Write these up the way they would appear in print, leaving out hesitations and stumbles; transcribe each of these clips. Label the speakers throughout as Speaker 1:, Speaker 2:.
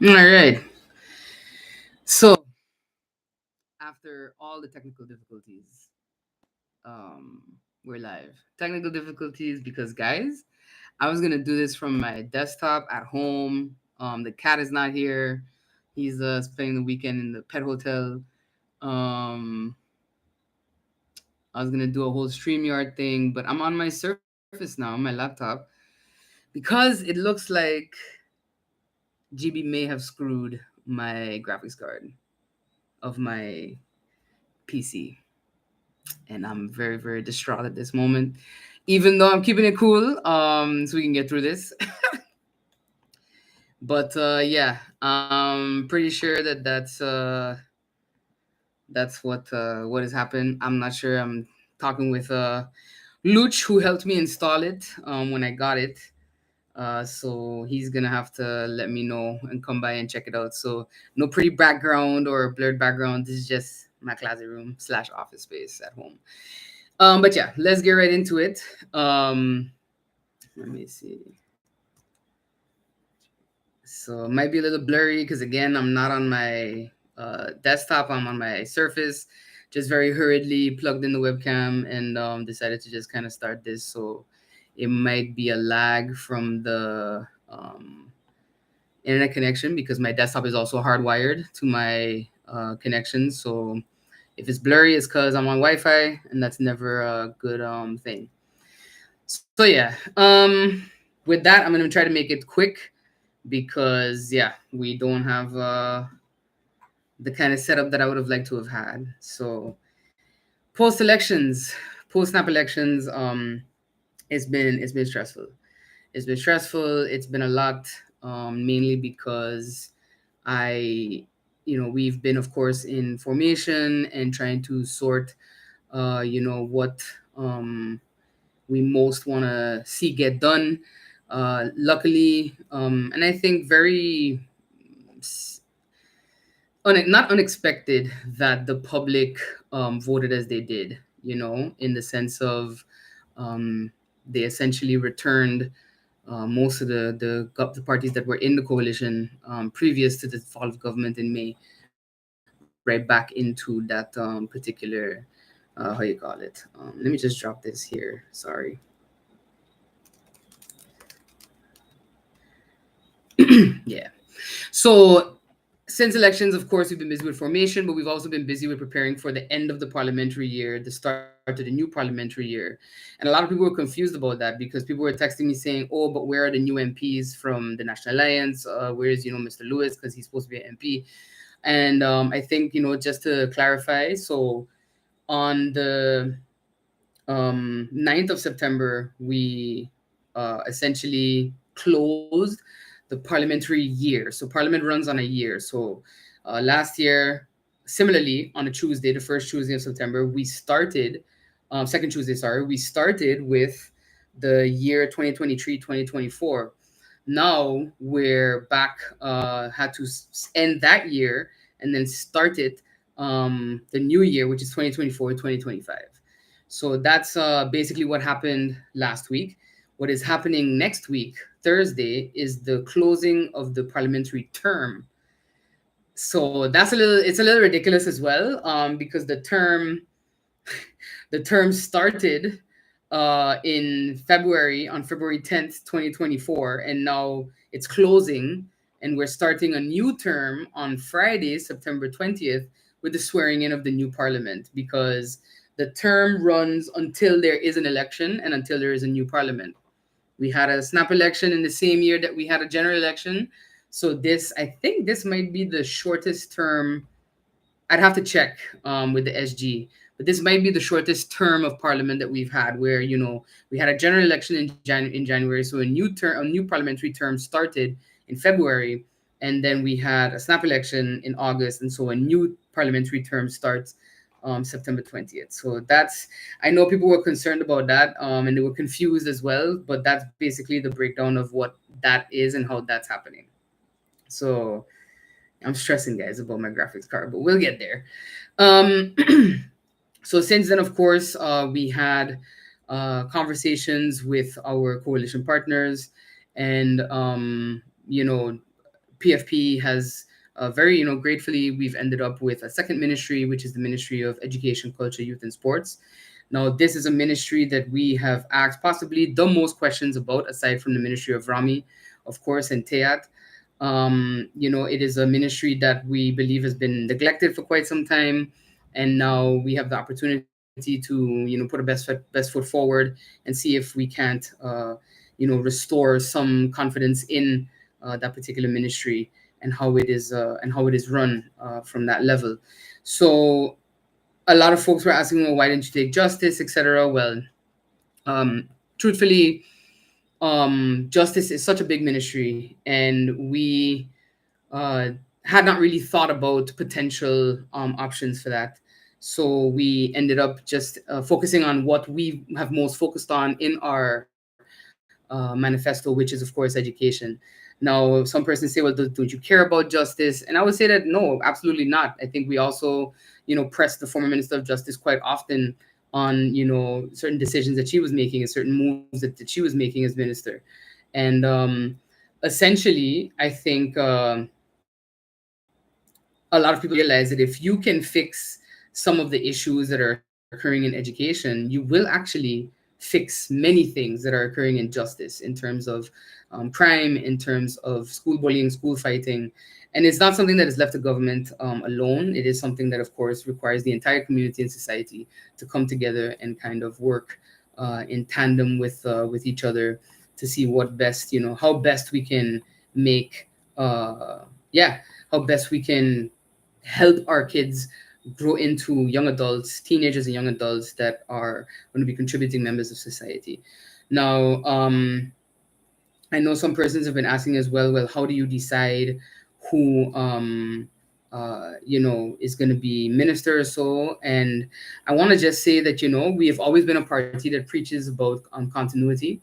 Speaker 1: All right. So after all the technical difficulties, um, we're live. Technical difficulties because guys, I was gonna do this from my desktop at home. The cat is not here. He's spending the weekend in the pet hotel. Um, I was gonna do a whole StreamYard thing, but I'm on my Surface now, my laptop, because it looks like GB may have screwed my graphics card of my PC, and I'm very, very distraught at this moment. Even though I'm keeping it cool, so we can get through this. But yeah, I'm pretty sure that that's what has happened. I'm not sure. I'm talking with Luch, who helped me install it when I got it. So he's gonna have to let me know and come by and check it out. So no pretty background or blurred background. This is just my classroom slash office space at home. But yeah, let's get right into it. Let me see. So it might be a little blurry because again, I'm not on my desktop. I'm on my Surface. Just very hurriedly plugged in the webcam and decided to just kind of start this. So it might be a lag from the internet connection because my desktop is also hardwired to my connection. So if it's blurry, it's because I'm on Wi-Fi, and that's never a good thing. So yeah, with that, I'm gonna try to make it quick because yeah, we don't have the kind of setup that I would have liked to have had. So post elections, post snap elections, it's been stressful. It's been stressful. It's been a lot, mainly because I, we've been, of course, in formation and trying to sort, what we most want to see get done. Luckily, and I think very not unexpected that the public voted as they did, in the sense of um, they essentially returned most of the parties that were in the coalition previous to the fall of government in May right back into that particular how you call it. Let me just drop this here. Sorry. Yeah. So since elections, of course, we've been busy with formation, but we've also been busy with preparing for the end of the parliamentary year, the start of the new parliamentary year. And a lot of people were confused about that because people were texting me saying, "Oh, but where are the new MPs from the National Alliance? Where is Mr. Lewis because he's supposed to be an MP?" And I think just to clarify, so on the 9th of September, we essentially closed the parliamentary year. So Parliament runs on a year. So last year, similarly, on a Tuesday, the first Tuesday of September, we started, second Tuesday, sorry, we started with the year 2023-2024. Now we're back, had to end that year and then start it the new year, which is 2024-2025. So that's basically what happened last week. What is happening next week, Thursday, is the closing of the parliamentary term. So it's a little ridiculous as well, because the term started in February, on February 10th, 2024, and now it's closing, and we're starting a new term on Friday, September 20th, with the swearing in of the new parliament, because the term runs until there is an election and until there is a new parliament. We had a snap election in the same year that we had a general election. So I think this might be the shortest term. I'd have to check with the SG, but this might be the shortest term of parliament that we've had, where we had a general election in January, so a new parliamentary term started in February, and then we had a snap election in August, and so a new parliamentary term starts September 20th. So I know people were concerned about that, and they were confused as well, but that's basically the breakdown of what that is and how that's happening. So I'm stressing, guys, about my graphics card, but we'll get there. Um, so since then, of course, we had conversations with our coalition partners, and PFP has very, gratefully, we've ended up with a second ministry, which is the Ministry of Education, Culture, Youth, and Sports. Now, this is a ministry that we have asked possibly the most questions about, aside from the Ministry of Rami, of course, and Teyat. It is a ministry that we believe has been neglected for quite some time, and now we have the opportunity to, put a best foot forward and see if we can't, restore some confidence in that particular ministry and how it is run from that level. So a lot of folks were asking, well, why didn't you take justice, etc. Well, truthfully, justice is such a big ministry, and we uh, had not really thought about potential options for that. So we ended up just focusing on what we have most focused on in our manifesto, which is, of course, education. Now, some persons say, well, don't you care about justice? And I would say that no, absolutely not. I think we also, pressed the former Minister of Justice quite often on, certain decisions that she was making and certain moves that she was making as minister. And essentially, I think a lot of people realize that if you can fix some of the issues that are occurring in education, you will actually fix many things that are occurring in justice in terms of crime, in terms of school bullying, school fighting. And it's not something that is left to government alone. It is something that, of course, requires the entire community and society to come together and kind of work in tandem with each other to see what best, how best we can make, yeah, how best we can help our kids grow into young adults, teenagers and young adults that are going to be contributing members of society. Now, I know some persons have been asking as well, how do you decide who, is going to be minister or so? And I want to just say that, we have always been a party that preaches about continuity.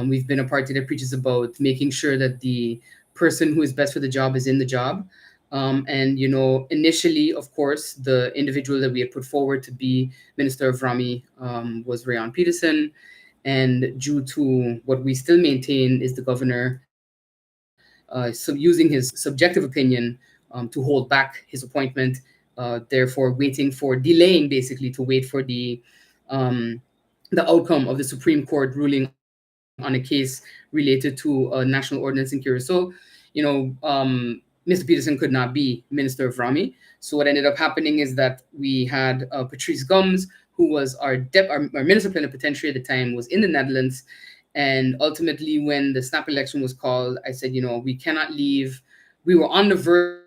Speaker 1: We've been a party that preaches about making sure that the person who is best for the job is in the job. And initially, of course, the individual that we had put forward to be Minister of Rami was Rayon Peterson. And due to what we still maintain is the governor using his subjective opinion to hold back his appointment, therefore delaying basically to wait for the outcome of the Supreme Court ruling on a case related to national ordinance in Curacao. Mr. Peterson could not be Minister of Rami. So what ended up happening is that we had Patrice Gums, who was our Minister Plenipotentiary at the time, was in the Netherlands. And ultimately, when the snap election was called, I said, we cannot leave. We were on the verge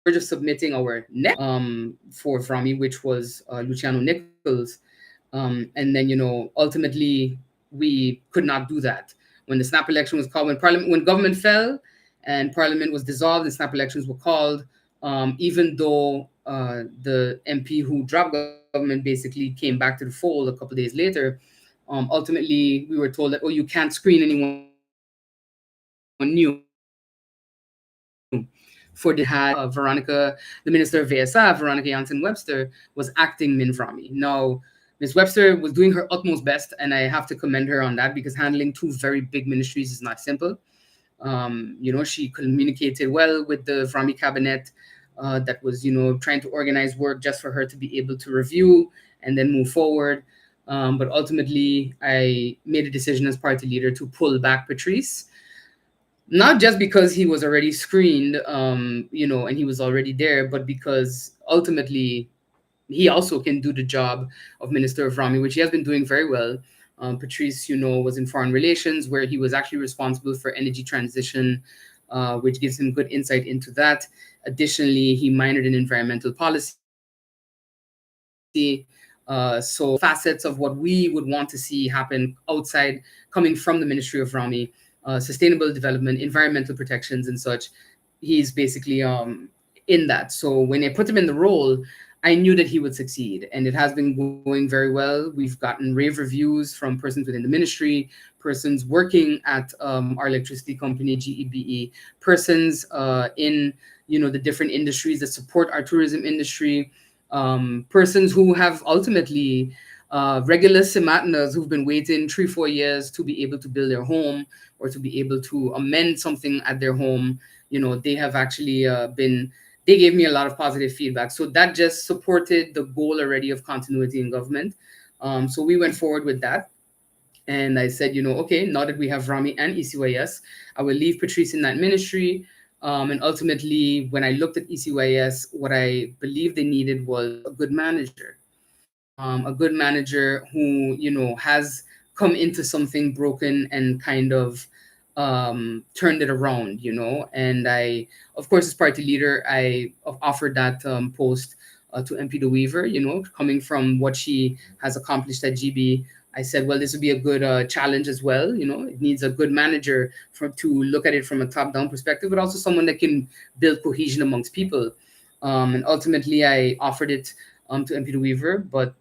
Speaker 1: of submitting our next for Rami, which was Luciano Nichols. And then, ultimately, we could not do that. When the snap election was called, when government fell and Parliament was dissolved and snap elections were called, even though the MP who dropped government basically came back to the fold a couple of days later, ultimately we were told that, oh, you can't screen anyone new. For this had Veronica, the Minister of VSF, Veronica Janssen-Webster, was acting Min Rami. Now, Ms. Webster was doing her utmost best, and I have to commend her on that because handling two very big ministries is not simple. She communicated well with the Vrami cabinet that was, trying to organize work just for her to be able to review and then move forward. But ultimately, I made a decision as party leader to pull back Patrice, not just because he was already screened, and he was already there, but because ultimately he also can do the job of Minister of Rami, which he has been doing very well. Patrice, was in foreign relations, where he was actually responsible for energy transition, which gives him good insight into that. Additionally, he minored in environmental policy. So facets of what we would want to see happen outside, coming from the Ministry of Rami, sustainable development, environmental protections, and such. He's basically in that. So when I put him in the role, I knew that he would succeed, and it has been going very well. We've gotten rave reviews from persons within the ministry, persons working at our electricity company, GEBE, persons in the different industries that support our tourism industry, persons who have ultimately regular Simatnas who've been waiting 3-4 years to be able to build their home or to be able to amend something at their home. They have actually they gave me a lot of positive feedback. So that just supported the goal already of continuity in government. So we went forward with that. And I said, okay, now that we have Rami and ECYS, I will leave Patrice in that ministry. And ultimately, when I looked at ECYS, what I believed they needed was a good manager. A good manager who, has come into something broken and kind of turned it around, And I, of course, as party leader, I offered that post to MP De Weaver, coming from what she has accomplished at GB. I said, well, this would be a good challenge as well. It needs a good manager to look at it from a top-down perspective, but also someone that can build cohesion amongst people. And ultimately, I offered it to MP De Weaver, but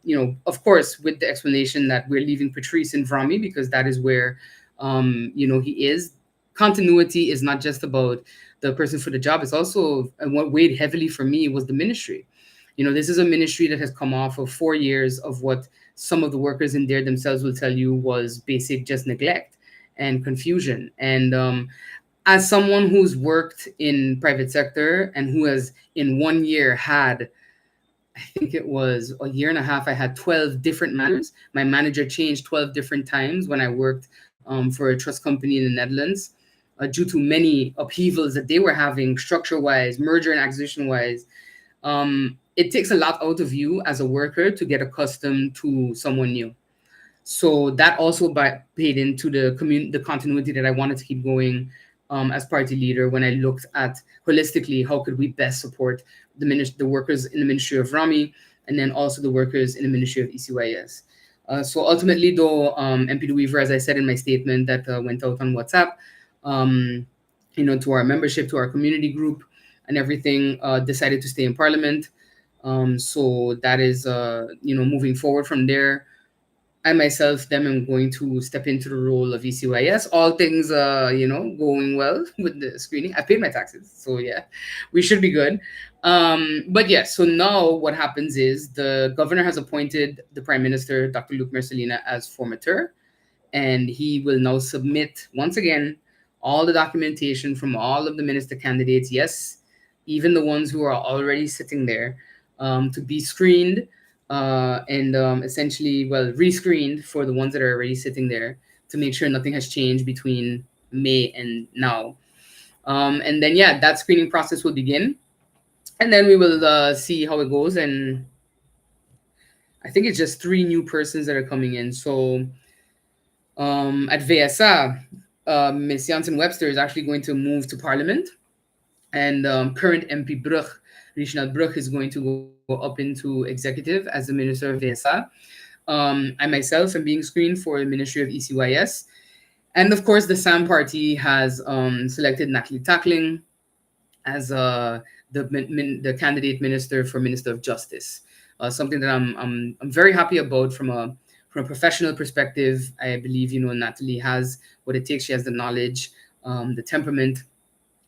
Speaker 1: of course, with the explanation that we're leaving Patrice in Vrami because that is where, he is. Continuity is not just about the person for the job; it's also, and what weighed heavily for me was the ministry. This is a ministry that has come off of 4 years of what some of the workers in there themselves will tell you was basic just neglect and confusion. And as someone who's worked in private sector and who has in 1 year had, I think it was a year and a half, I had 12 different managers. My manager changed 12 different times when I worked for a trust company in the Netherlands due to many upheavals that they were having structure wise, merger and acquisition wise. It takes a lot out of you as a worker to get accustomed to someone new. So that also paid into the continuity that I wanted to keep going as party leader when I looked at holistically how could we best support the workers in the Ministry of Rami and then also the workers in the Ministry of ECYS. So ultimately, though, MP De Weaver, as I said in my statement that went out on WhatsApp, to our membership, to our community group and everything, decided to stay in Parliament. So that is, moving forward from there. I myself then am going to step into the role of ECYS. All things, going well with the screening. I paid my taxes, so yeah, we should be good. But yeah, so now what happens is the governor has appointed the Prime Minister, Dr. Luc Mercelina, as formateur, and he will now submit once again all the documentation from all of the minister candidates. Yes, even the ones who are already sitting there, to be screened and essentially, well, rescreened for the ones that are already sitting there to make sure nothing has changed between May and now. And then, yeah, that screening process will begin. And then we will see how it goes. And I think it's just 3 new persons that are coming in. So at VSA, Ms. Janssen Webster is actually going to move to Parliament. And current MP Brugge, Reginald Brugge, is going to go up into executive as the Minister of VSA. I myself am being screened for the Ministry of ECYS. And of course, the SAM party has selected Natalie Tackling as the candidate minister for Minister of Justice. Something that I'm very happy about from a professional perspective. I believe Natalie has what it takes. She has the knowledge, the temperament,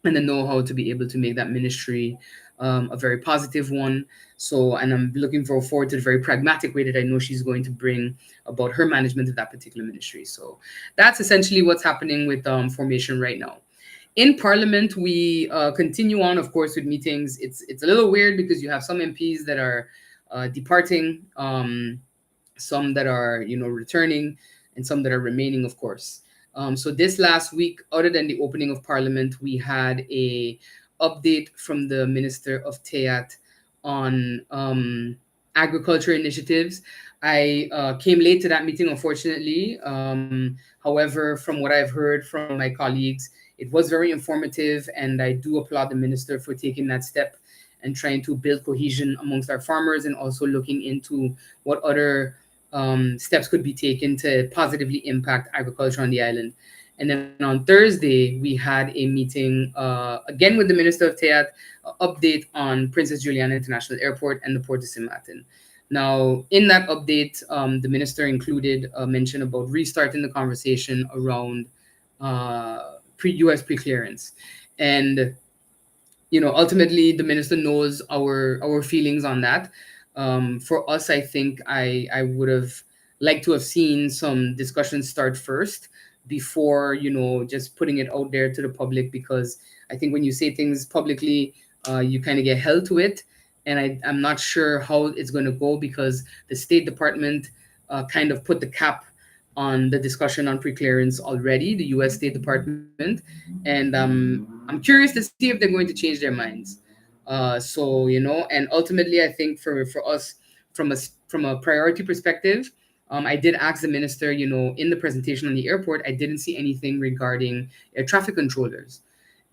Speaker 1: and the know-how to be able to make that ministry a very positive one. So, and I'm looking forward to the very pragmatic way that I know she's going to bring about her management of that particular ministry. So that's essentially what's happening with formation right now. In Parliament, we continue on, of course, with meetings. It's a little weird because you have some MPs that are departing, some that are returning, and some that are remaining, of course. So this last week, other than the opening of Parliament, we had a update from the Minister of TEAT on agriculture initiatives. I came late to that meeting, unfortunately. However, from what I've heard from my colleagues, it was very informative, and I do applaud the minister for taking that step and trying to build cohesion amongst our farmers and also looking into what other steps could be taken to positively impact agriculture on the island. And then on Thursday, we had a meeting again with the Minister of TEAT, update on Princess Juliana International Airport and the Port of St. Martin. Now, in that update, the minister included a mention about restarting the conversation around U.S. pre-clearance. And ultimately, the minister knows our feelings on that. For us, I think I would have like to have seen some discussions start first before, just putting it out there to the public, because I think when you say things publicly, you kind of get held to it. And I'm not sure how it's going to go, because the State Department kind of put the cap on the discussion on preclearance already, the US State Department. And I'm curious to see if they're going to change their minds. And ultimately, I think for us, from a priority perspective, I did ask the minister, in the presentation on the airport, I didn't see anything regarding air traffic controllers.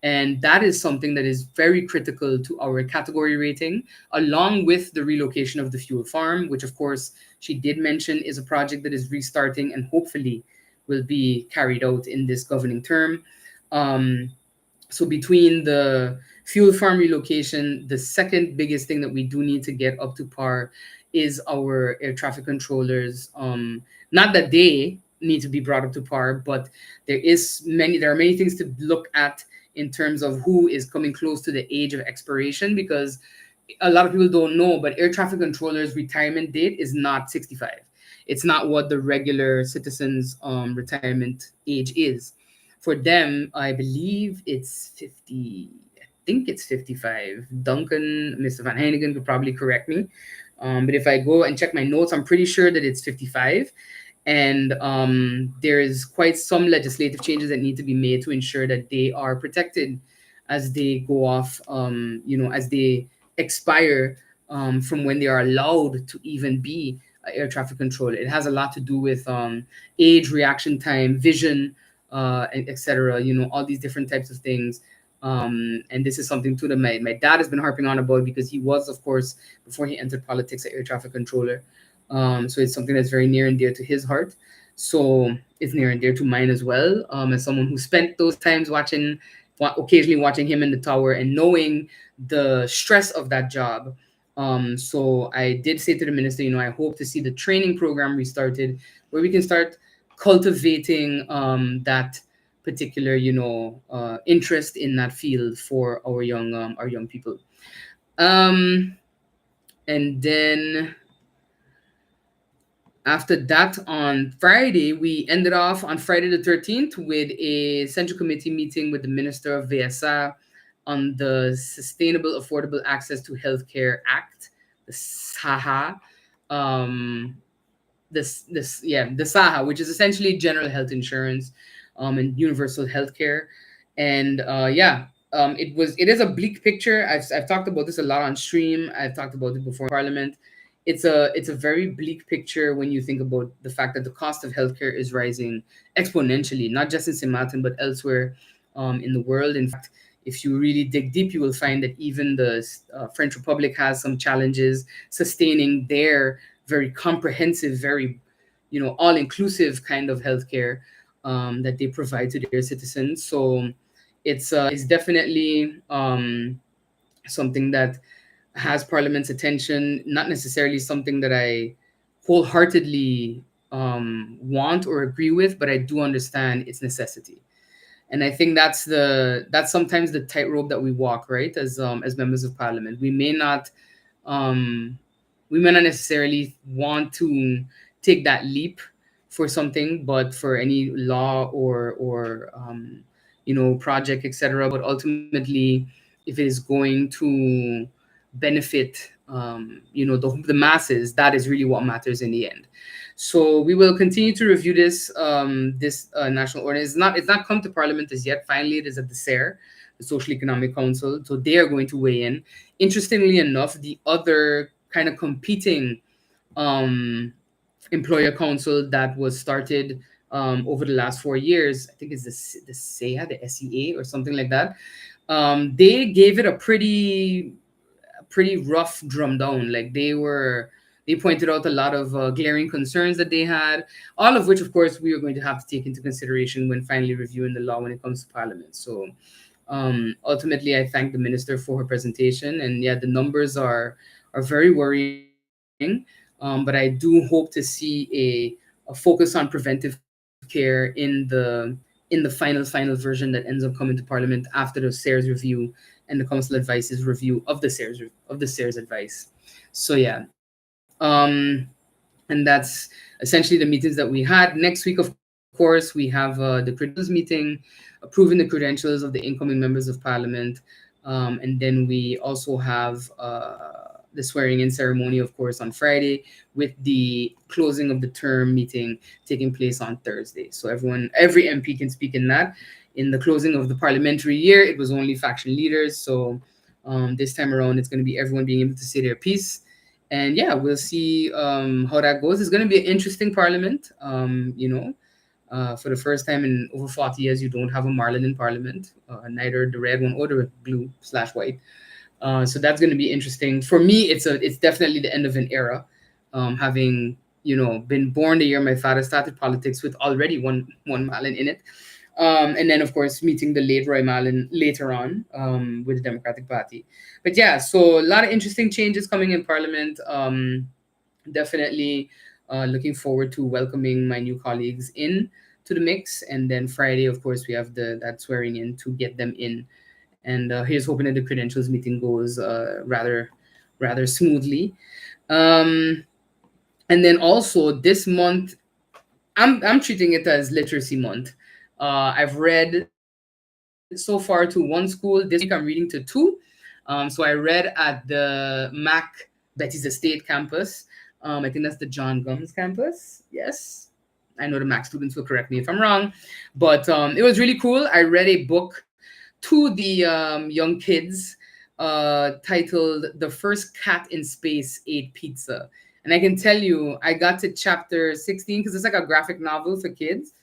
Speaker 1: And that is something that is very critical to our category rating, along with the relocation of the fuel farm, which, of course, she did mention is a project that is restarting and hopefully will be carried out in this governing term. Um, so between the fuel farm relocation, the second biggest thing that we do need to get up to par is our air traffic controllers. Not that they need to be brought up to par, but there are many things to look at in terms of who is coming close to the age of expiration, because a lot of people don't know, but air traffic controllers retirement date is not 65. It's not what the regular citizens retirement age is. For them, I believe it's 50. I think it's 55. Duncan, Mr. Van Heinigen could probably correct me. But if I go and check my notes, I'm pretty sure that it's 55. And there is quite some legislative changes that need to be made to ensure that they are protected as they go off, as they expire, from when they are allowed to even be air traffic controller. It has a lot to do with age, reaction time, vision, etc. All these different types of things. And this is something too that my dad has been harping on about, because he was, of course, before he entered politics, an air traffic controller. So it's something that's very near and dear to his heart. So it's near and dear to mine as well. As someone who spent those times occasionally watching him in the tower and knowing the stress of that job. So I did say to the minister, I hope to see the training program restarted, where we can start cultivating that particular, interest in that field for our young people. Um, and then after that, on Friday, we ended off on Friday the 13th with a Central Committee meeting with the Minister of VSA on the Sustainable Affordable Access to Healthcare Act, the SAHA. The SAHA, which is essentially general health insurance, and universal healthcare. And it is a bleak picture. I've talked about this a lot on stream. I've talked about it before in Parliament. It's a very bleak picture when you think about the fact that the cost of healthcare is rising exponentially, not just in St. Martin but elsewhere in the world. In fact, if you really dig deep, you will find that even the French Republic has some challenges sustaining their very comprehensive, very all-inclusive kind of healthcare that they provide to their citizens. So it's definitely something that has Parliament's attention. Not necessarily something that I wholeheartedly want or agree with, but I do understand its necessity. And I think that's sometimes the tightrope that we walk, right? As members of Parliament, um, we may not necessarily want to take that leap for something, but for any law or project, etc. But ultimately, if it is going to benefit the masses, that is really what matters in the end. So we will continue to review this national ordinance. It's not come to Parliament as yet. Finally, it is at the SER, the Social Economic Council. So they are going to weigh in. Interestingly enough, the other kind of competing um, employer council that was started over the last 4 years, I think it's the SEA, the SEA, or something like that. They gave it a pretty rough drum down. Like they pointed out a lot of glaring concerns that they had, all of which, of course, we are going to have to take into consideration when finally reviewing the law when it comes to Parliament. So ultimately, I thank the minister for her presentation, and yeah, the numbers are very worrying. But I do hope to see a focus on preventive care in the final version that ends up coming to Parliament after the SARES review and the Council Advice's review of the SARES advice. So yeah. And that's essentially the meetings that we had. Next week, of course, we have the credentials meeting, approving the credentials of the incoming members of parliament. And then we also have the swearing in ceremony, of course, on Friday, with the closing of the term meeting taking place on Thursday. So every MP can speak in that. In the closing of the parliamentary year, it was only faction leaders. So this time around, it's going to be everyone being able to say their piece. And yeah, we'll see how that goes. It's going to be an interesting parliament. For the first time in over 40 years, you don't have a Marlin in parliament, neither the red one or the blue/white. So that's going to be interesting. For me, it's definitely the end of an era. Having been born the year my father started politics with already one Marlin in it. And then, of course, meeting the late Roy Mallon later on with the Democratic Party. But yeah, so a lot of interesting changes coming in Parliament. Definitely looking forward to welcoming my new colleagues in to the mix. And then Friday, of course, we have that swearing in to get them in. And here's hoping that the credentials meeting goes rather smoothly. Um, and then also this month, I'm treating it as literacy month. I've read so far to one school. This week I'm reading to two. So I read at the Mac Betty's Estate campus. I think that's the John Gums campus. Yes. I know the Mac students will correct me if I'm wrong. But it was really cool. I read a book to the young kids titled The First Cat in Space Ate Pizza. And I can tell you, I got to chapter 16 because it's like a graphic novel for kids.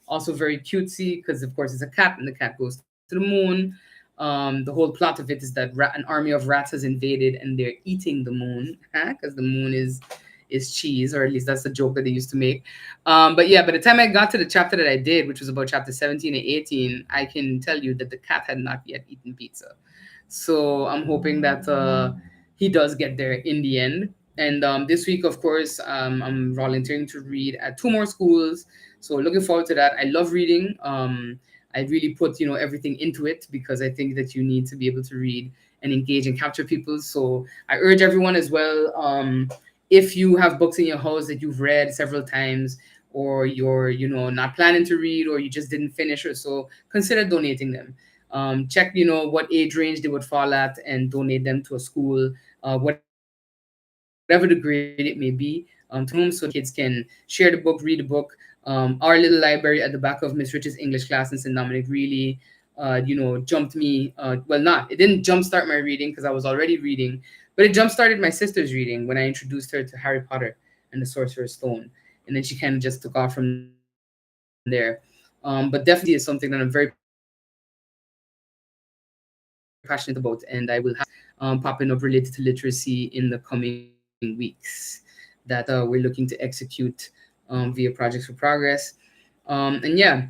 Speaker 1: Also very cutesy because, of course, it's a cat and the cat goes to the moon. The whole plot of it is that an army of rats has invaded and they're eating the moon because the moon is cheese, or at least that's the joke that they used to make. But yeah, by the time I got to the chapter that I did, which was about chapter 17 and 18, I can tell you that the cat had not yet eaten pizza. So I'm hoping that he does get there in the end. And this week, of course, I'm volunteering to read at two more schools. So looking forward to that. I love reading. I really put everything into it because I think that you need to be able to read and engage and capture people. So I urge everyone as well. If you have books in your house that you've read several times, or you're not planning to read, or you just didn't finish or so, consider donating them. Check what age range they would fall at and donate them to a school, whatever the grade it may be, to whom, so that kids can share the book, read the book. Our little library at the back of Miss Rich's English class in St. Dominic really jumped me. Well, not it didn't jumpstart my reading because I was already reading, but it jumpstarted my sister's reading when I introduced her to Harry Potter and the Sorcerer's Stone, and then she kind of just took off from there. But definitely is something that I'm very passionate about, and I will have popping up related to literacy in the coming weeks that we're looking to execute via Projects for Progress. And yeah,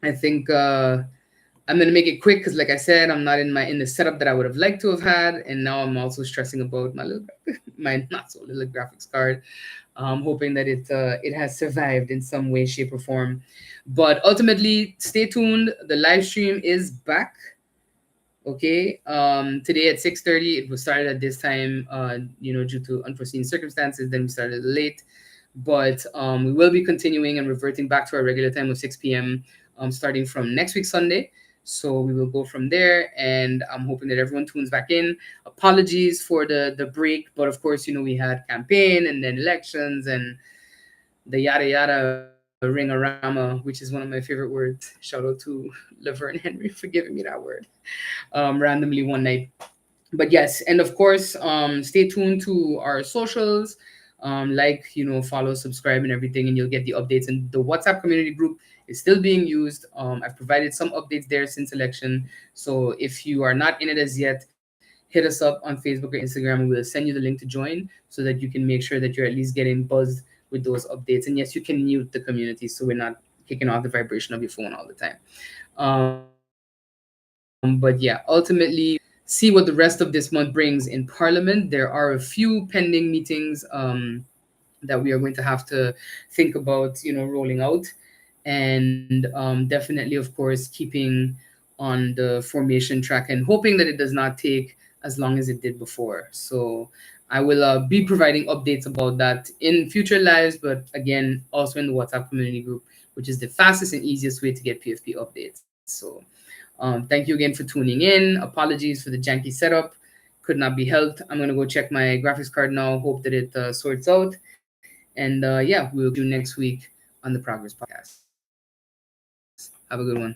Speaker 1: I think I'm gonna make it quick because, like I said, I'm not in the setup that I would have liked to have had, and now I'm also stressing about my not so little graphics card. Hoping that it has survived in some way, shape, or form. But ultimately, stay tuned. The live stream is back. Okay. Today at 6:30, it was started at this time. Due to unforeseen circumstances, then we started late. But we will be continuing and reverting back to our regular time of 6 p.m. Starting from next week Sunday. So we will go from there, and I'm hoping that everyone tunes back in. Apologies for the break, but of course, we had campaign and then elections and the yada yada ring-a-rama, which is one of my favorite words. Shout out to Laverne Henry for giving me that word randomly one night. But yes, and of course, stay tuned to our socials. Follow, subscribe, and everything, and you'll get the updates. And the WhatsApp community group is still being used. I've provided some updates there since election. So if you are not in it as yet, hit us up on Facebook or Instagram, and we'll send you the link to join so that you can make sure that you're at least getting buzzed with those updates. And yes, you can mute the community so we're not kicking off the vibration of your phone all the time. But yeah, ultimately, see what the rest of this month brings in Parliament. There are a few pending meetings that we are going to have to think about, rolling out. And definitely, of course, keeping on the formation track and hoping that it does not take as long as it did before. So I will be providing updates about that in future lives, but again, also in the WhatsApp community group, which is the fastest and easiest way to get PFP updates. So, thank you again for tuning in. Apologies for the janky setup. Could not be helped. I'm gonna go check my graphics card now. Hope that it sorts out. And yeah, we'll catch you next week on the Progress Podcast. Have a good one.